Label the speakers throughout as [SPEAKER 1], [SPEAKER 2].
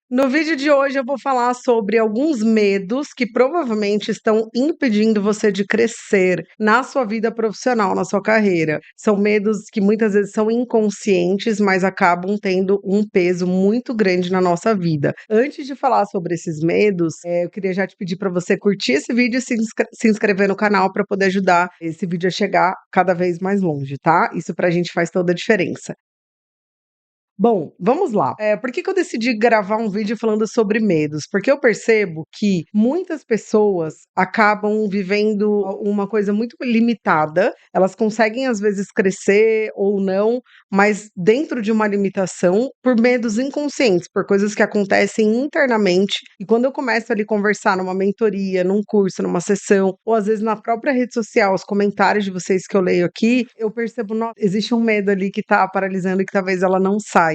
[SPEAKER 1] No vídeo de hoje eu vou falar sobre alguns medos que provavelmente estão impedindo você de crescer na sua vida profissional, na sua carreira. São medos que muitas vezes são inconscientes, mas acabam tendo um peso muito grande na nossa vida. Antes de falar sobre esses medos, eu queria já te pedir para você curtir esse vídeo e se inscrever no canal para poder ajudar esse vídeo a chegar cada vez mais longe, tá? Isso pra gente faz toda a diferença. Bom, vamos lá. Por que que eu decidi gravar um vídeo falando sobre medos? Porque eu percebo que muitas pessoas acabam vivendo uma coisa muito limitada. Elas conseguem, às vezes, crescer ou não, mas dentro de uma limitação por medos inconscientes, por coisas que acontecem internamente. E quando eu começo ali conversar numa mentoria, num curso, numa sessão, ou às vezes na própria rede social, os comentários de vocês que eu leio aqui, eu percebo, existe um medo ali que tá paralisando e que talvez ela não saiba.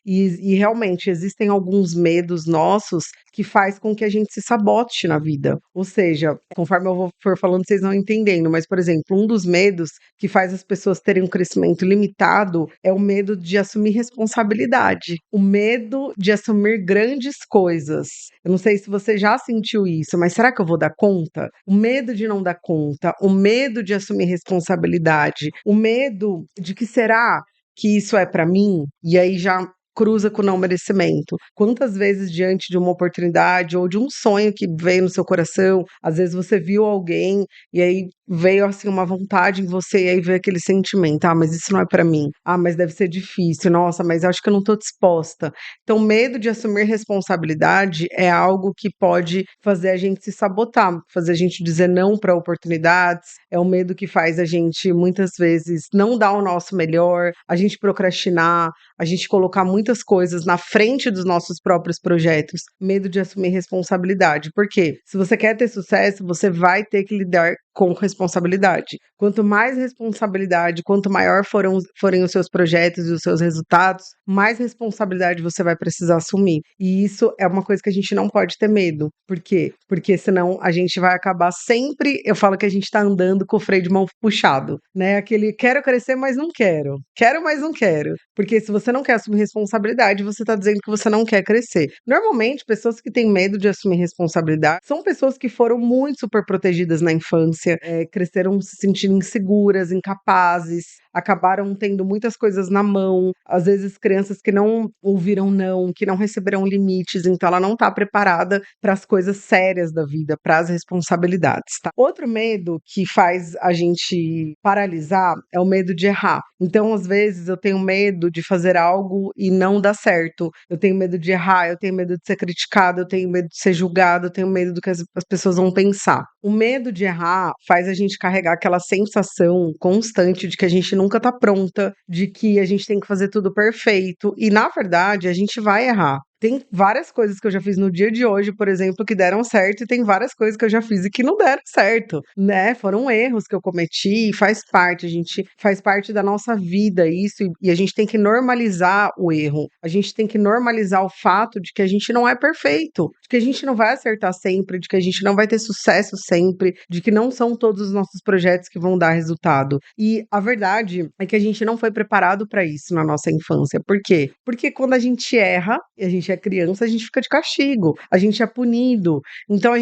[SPEAKER 1] E realmente existem alguns medos nossos que faz com que a gente se sabote na vida. Ou seja, conforme for falando, vocês vão entendendo, mas, por exemplo, um dos medos que faz as pessoas terem um crescimento limitado é o medo de assumir responsabilidade, o medo de assumir grandes coisas. Eu não sei se você já sentiu isso, mas será que eu vou dar conta? O medo de não dar conta, o medo de assumir responsabilidade, o medo de que será que isso é para mim? E aí já cruza com o não merecimento. Quantas vezes diante de uma oportunidade ou de um sonho que veio no seu coração, às vezes você viu alguém e aí veio assim uma vontade em você e aí veio aquele sentimento, ah, mas isso não é para mim. Ah, mas deve ser difícil. Nossa, mas acho que eu não tô disposta. Então, medo de assumir responsabilidade é algo que pode fazer a gente se sabotar, fazer a gente dizer não para oportunidades. É o medo que faz a gente muitas vezes não dar o nosso melhor, a gente procrastinar, a gente colocar muitas coisas na frente dos nossos próprios projetos, medo de assumir responsabilidade. Por quê? Se você quer ter sucesso, você vai ter que lidar com responsabilidade. Quanto mais responsabilidade, quanto maior forem os seus projetos e os seus resultados, mais responsabilidade você vai precisar assumir. E isso é uma coisa que a gente não pode ter medo. Por quê? Porque senão a gente vai acabar sempre. Eu falo que a gente tá andando com o freio de mão puxado, né? Aquele quero crescer, mas não quero. Quero, mas não quero. Porque se você não quer assumir responsabilidade, você tá dizendo que você não quer crescer. Normalmente, pessoas que têm medo de assumir responsabilidade são pessoas que foram muito super protegidas na infância, cresceram se sentindo inseguras, incapazes, acabaram tendo muitas coisas na mão, às vezes crianças que não ouviram não, que não receberam limites, então ela não tá preparada para as coisas sérias da vida, para as responsabilidades, tá? Outro medo que faz a gente paralisar é o medo de errar. Então, às vezes, eu tenho medo de fazer algo e não dar certo. Eu tenho medo de errar, eu tenho medo de ser criticada, eu tenho medo de ser julgada, eu tenho medo do que as pessoas vão pensar. O medo de errar faz a gente carregar aquela sensação constante de que a gente nunca tá pronta, de que a gente tem que fazer tudo perfeito. E, na verdade, a gente vai errar. Tem várias coisas que eu já fiz no dia de hoje, por exemplo, que deram certo, e tem várias coisas que eu já fiz e que não deram certo, né? Foram erros que eu cometi e faz parte, a gente faz parte da nossa vida isso, e a gente tem que normalizar o erro. A gente tem que normalizar o fato de que a gente não é perfeito, de que a gente não vai acertar sempre, de que a gente não vai ter sucesso sempre, de que não são todos os nossos projetos que vão dar resultado. E a verdade é que a gente não foi preparado para isso na nossa infância. Por quê? Porque quando a gente erra, e a gente é criança, a gente fica de castigo, a gente é punido. Então a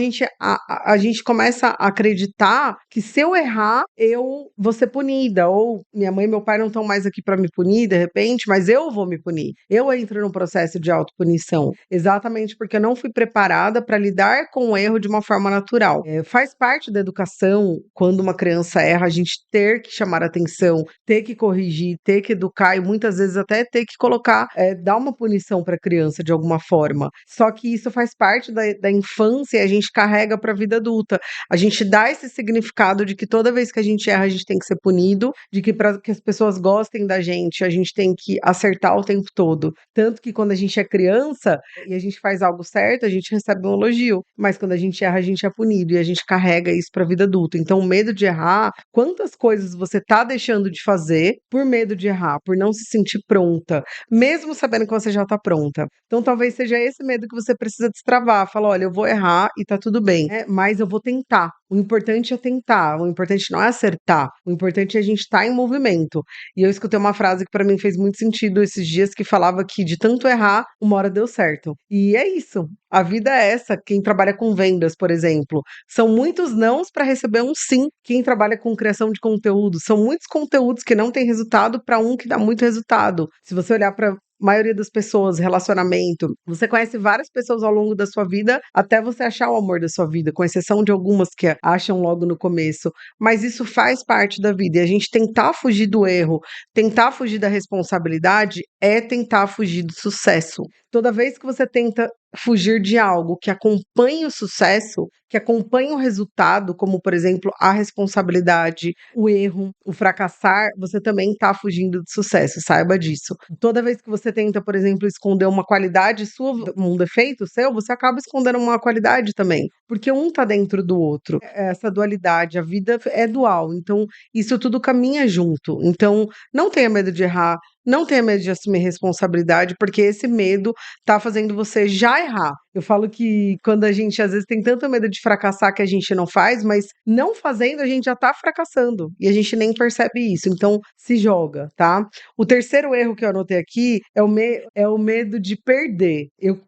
[SPEAKER 1] gente começa a acreditar que se eu errar, eu vou ser punida, ou minha mãe e meu pai não estão mais aqui para me punir, de repente, mas eu vou me punir. Eu entro num processo de autopunição, exatamente porque eu não fui preparada para lidar com o erro de uma forma natural. Faz parte da educação, quando uma criança erra, a gente ter que chamar atenção, ter que corrigir, ter que educar e muitas vezes até ter que colocar, dar uma punição para a criança de alguma forma. Só que isso faz parte da infância e a gente carrega para a vida adulta. A gente dá esse significado de que toda vez que a gente erra, a gente tem que ser punido, de que para que as pessoas gostem da gente, a gente tem que acertar o tempo todo. Tanto que quando a gente é criança e a gente faz algo certo, a gente recebe um elogio, mas quando a gente erra, a gente é punido e a gente carrega isso para a vida adulta. Então, o medo de errar, quantas coisas você tá deixando de fazer por medo de errar, por não se sentir pronta, mesmo sabendo que você já tá pronta. Então, talvez seja esse medo que você precisa destravar. Fala: "Olha, eu vou errar e tá tudo bem, né, mas eu vou tentar. O importante é tentar, o importante não é acertar, o importante é a gente estar em movimento". E eu escutei uma frase que pra mim fez muito sentido esses dias, que falava que de tanto errar, uma hora deu certo. E é isso, a vida é essa. Quem trabalha com vendas, por exemplo, são muitos nãos para receber um sim. Quem trabalha com criação de conteúdo, são muitos conteúdos que não têm resultado para um que dá muito resultado. Se você olhar para maioria das pessoas, relacionamento, você conhece várias pessoas ao longo da sua vida, até você achar o amor da sua vida, com exceção de algumas que acham logo no começo. Mas isso faz parte da vida, e a gente tentar fugir do erro, tentar fugir da responsabilidade, é tentar fugir do sucesso. Toda vez que você tenta fugir de algo que acompanhe o sucesso, que acompanhe o resultado, como, por exemplo, a responsabilidade, o erro, o fracassar, você também está fugindo do sucesso, saiba disso. Toda vez que você tenta, por exemplo, esconder uma qualidade sua, um defeito seu, você acaba escondendo uma qualidade também, porque um tá dentro do outro. Essa dualidade, a vida é dual, então isso tudo caminha junto. Então, não tenha medo de errar, não tenha medo de assumir responsabilidade, porque esse medo tá fazendo você já errar. Eu falo que quando a gente às vezes tem tanto medo de fracassar que a gente não faz, mas não fazendo a gente já tá fracassando e a gente nem percebe isso. Então se joga, tá? O terceiro erro que eu anotei aqui é o medo de perder.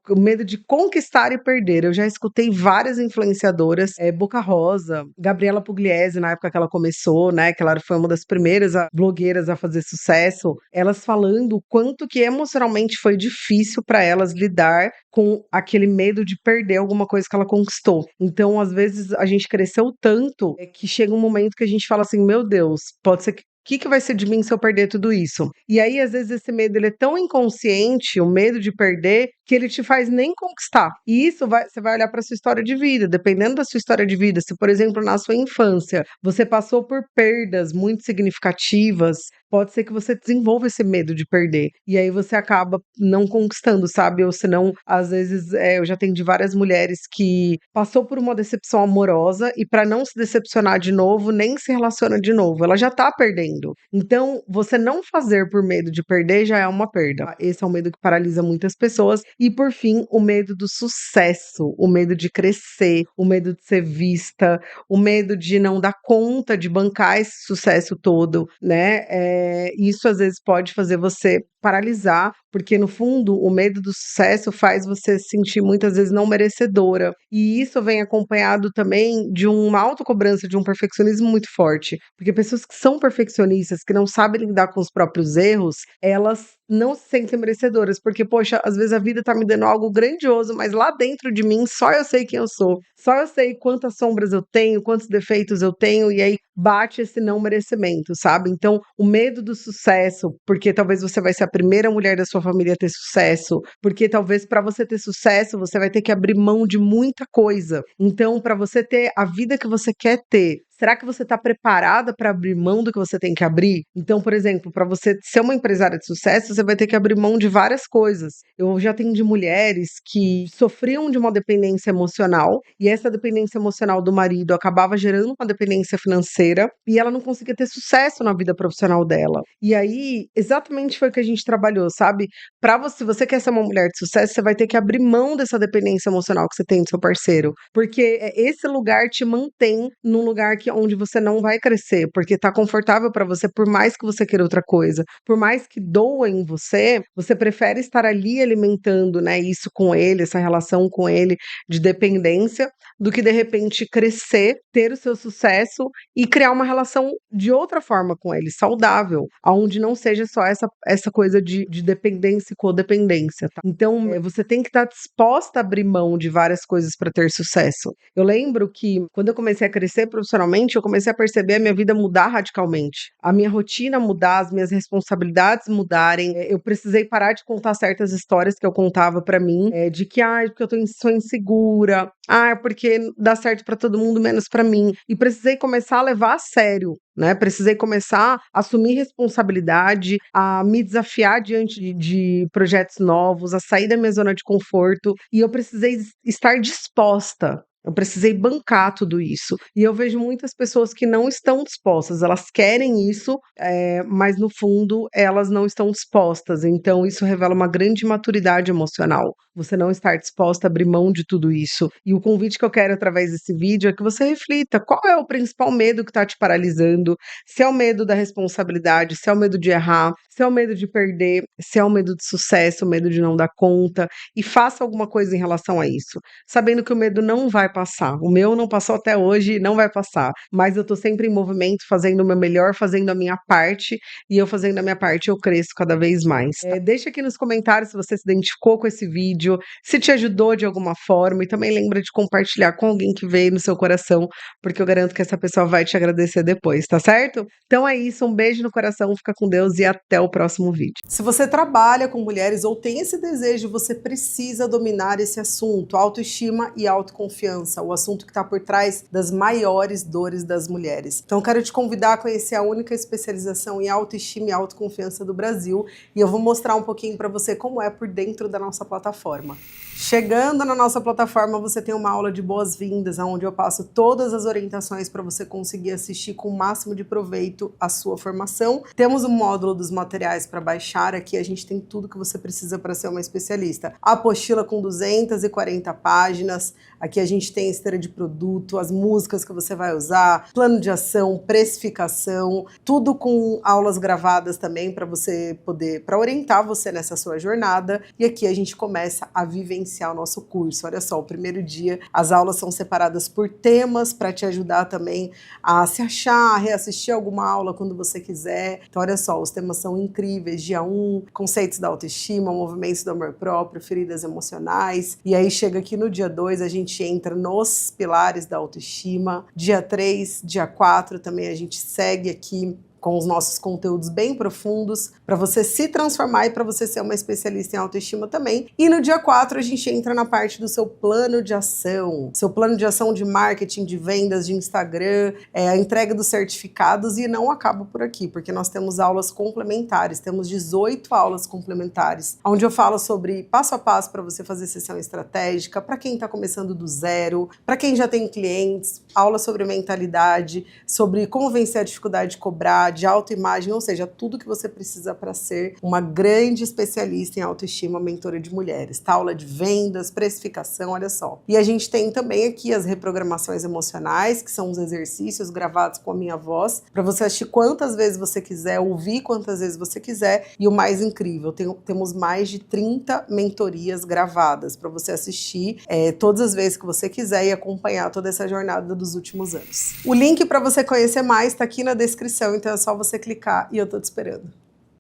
[SPEAKER 1] O medo de conquistar e perder. Eu já escutei várias influenciadoras, Boca Rosa, Gabriela Pugliese, na época que ela começou, né? Que ela foi uma das primeiras blogueiras a fazer sucesso. Elas falando o quanto que emocionalmente foi difícil para elas lidar com aquele medo de perder alguma coisa que ela conquistou. Então, às vezes, a gente cresceu tanto, que chega um momento que a gente fala assim: "Meu Deus, pode ser que vai ser de mim se eu perder tudo isso?". E aí, às vezes, esse medo ele é tão inconsciente, o medo de perder, que ele te faz nem conquistar. E isso você vai olhar para sua história de vida, dependendo da sua história de vida, se, por exemplo, na sua infância, você passou por perdas muito significativas, pode ser que você desenvolva esse medo de perder. E aí você acaba não conquistando, sabe? Ou senão, às vezes, eu já atendi várias mulheres que passou por uma decepção amorosa e para não se decepcionar de novo, nem se relaciona de novo. Ela já tá perdendo. Então, você não fazer por medo de perder já é uma perda. Esse é um medo que paralisa muitas pessoas. E, por fim, o medo do sucesso, o medo de crescer, o medo de ser vista, o medo de não dar conta de bancar esse sucesso todo, né? Isso às vezes pode fazer você paralisar, porque no fundo o medo do sucesso faz você se sentir muitas vezes não merecedora. E isso vem acompanhado também de uma autocobrança, de um perfeccionismo muito forte. Porque pessoas que são perfeccionistas, que não sabem lidar com os próprios erros, elas não se sentem merecedoras, porque, poxa, às vezes a vida tá me dando algo grandioso, mas lá dentro de mim só eu sei quem eu sou, só eu sei quantas sombras eu tenho, quantos defeitos eu tenho, e aí bate esse não merecimento, sabe? Então, o medo do sucesso, porque talvez você vai ser a primeira mulher da sua família a ter sucesso, porque talvez para você ter sucesso, você vai ter que abrir mão de muita coisa. Então, para você ter a vida que você quer ter, será que você está preparada para abrir mão do que você tem que abrir? Então, por exemplo, para você ser uma empresária de sucesso, você vai ter que abrir mão de várias coisas. Eu já atendi mulheres que sofriam de uma dependência emocional, e essa dependência emocional do marido acabava gerando uma dependência financeira, e ela não conseguia ter sucesso na vida profissional dela. E aí, exatamente foi o que a gente trabalhou, sabe? Para você, se você quer ser uma mulher de sucesso, você vai ter que abrir mão dessa dependência emocional que você tem do seu parceiro, porque esse lugar te mantém num lugar onde você não vai crescer, porque tá confortável para você, por mais que você queira outra coisa, por mais que doa em você, você prefere estar ali alimentando, né, isso com ele, essa relação com ele de dependência, do que de repente crescer, ter o seu sucesso e criar uma relação de outra forma com ele, saudável, aonde não seja só essa coisa de dependência e codependência, tá? Então, você tem que estar disposta a abrir mão de várias coisas para ter sucesso. Eu lembro que quando eu comecei a crescer profissionalmente, eu comecei a perceber a minha vida mudar radicalmente, a minha rotina mudar, as minhas responsabilidades mudarem. Eu precisei parar de contar certas histórias que eu contava para mim, de que, porque sou insegura, porque dá certo para todo mundo menos para mim. E precisei começar a levar a sério, né? Precisei começar a assumir responsabilidade, a me desafiar diante de projetos novos, a sair da minha zona de conforto. E eu precisei estar disposta Eu precisei bancar tudo isso. E eu vejo muitas pessoas que não estão dispostas, elas querem isso, mas no fundo elas não estão dispostas. Então isso revela uma grande maturidade emocional. Você não estar disposta a abrir mão de tudo isso. E o convite que eu quero através desse vídeo é que você reflita qual é o principal medo que está te paralisando. Se é o medo da responsabilidade, se é o medo de errar, se é o medo de perder, se é o medo de sucesso, o medo de não dar conta. E faça alguma coisa em relação a isso, sabendo que o medo não vai passar. O meu não passou até hoje e não vai passar, mas eu tô sempre em movimento, fazendo o meu melhor, fazendo a minha parte, e eu fazendo a minha parte eu cresço cada vez mais. Deixa aqui nos comentários se você se identificou com esse vídeo, se te ajudou de alguma forma, e também lembra de compartilhar com alguém que veio no seu coração, porque eu garanto que essa pessoa vai te agradecer depois, tá certo? Então é isso, um beijo no coração, fica com Deus e até o próximo vídeo. Se você trabalha com mulheres ou tem esse desejo, você precisa dominar esse assunto, autoestima e autoconfiança, o assunto que está por trás das maiores dores das mulheres. Então eu quero te convidar a conhecer a única especialização em autoestima e autoconfiança do Brasil, e eu vou mostrar um pouquinho para você como é por dentro da nossa plataforma. Chegando na nossa plataforma, você tem uma aula de boas-vindas, onde eu passo todas as orientações para você conseguir assistir com o máximo de proveito a sua formação. Temos o módulo dos materiais para baixar, aqui a gente tem tudo que você precisa para ser uma especialista. A apostila com 240 páginas, aqui a gente tem esteira de produto, as músicas que você vai usar, plano de ação, precificação, tudo com aulas gravadas também para você poder, para orientar você nessa sua jornada. E aqui a gente começa a vivenciar o nosso curso. Olha só, o primeiro dia as aulas são separadas por temas para te ajudar também a se achar, a reassistir alguma aula quando você quiser. Então olha só, os temas são incríveis. Dia 1, conceitos da autoestima, movimentos do amor próprio, feridas emocionais. E aí chega aqui no dia 2, a gente entra nos pilares da autoestima. Dia 3, dia 4 também a gente segue aqui com os nossos conteúdos bem profundos, para você se transformar e para você ser uma especialista em autoestima também. E no dia 4 a gente entra na parte do seu plano de ação. Seu plano de ação de marketing, de vendas, de Instagram, a entrega dos certificados, e não acaba por aqui, porque nós temos aulas complementares, temos 18 aulas complementares, onde eu falo sobre passo a passo para você fazer sessão estratégica, para quem está começando do zero, para quem já tem clientes, aula sobre mentalidade, sobre como vencer a dificuldade de cobrar, de autoimagem, ou seja, tudo que você precisa para ser uma grande especialista em autoestima, mentora de mulheres. Tá? Aula de vendas, precificação, olha só. E a gente tem também aqui as reprogramações emocionais, que são os exercícios gravados com a minha voz, para você assistir quantas vezes você quiser, ouvir quantas vezes você quiser. E o mais incrível, temos mais de 30 mentorias gravadas para você assistir todas as vezes que você quiser e acompanhar toda essa jornada dos últimos anos. O link para você conhecer mais está aqui na descrição, então é só você clicar e eu tô te esperando.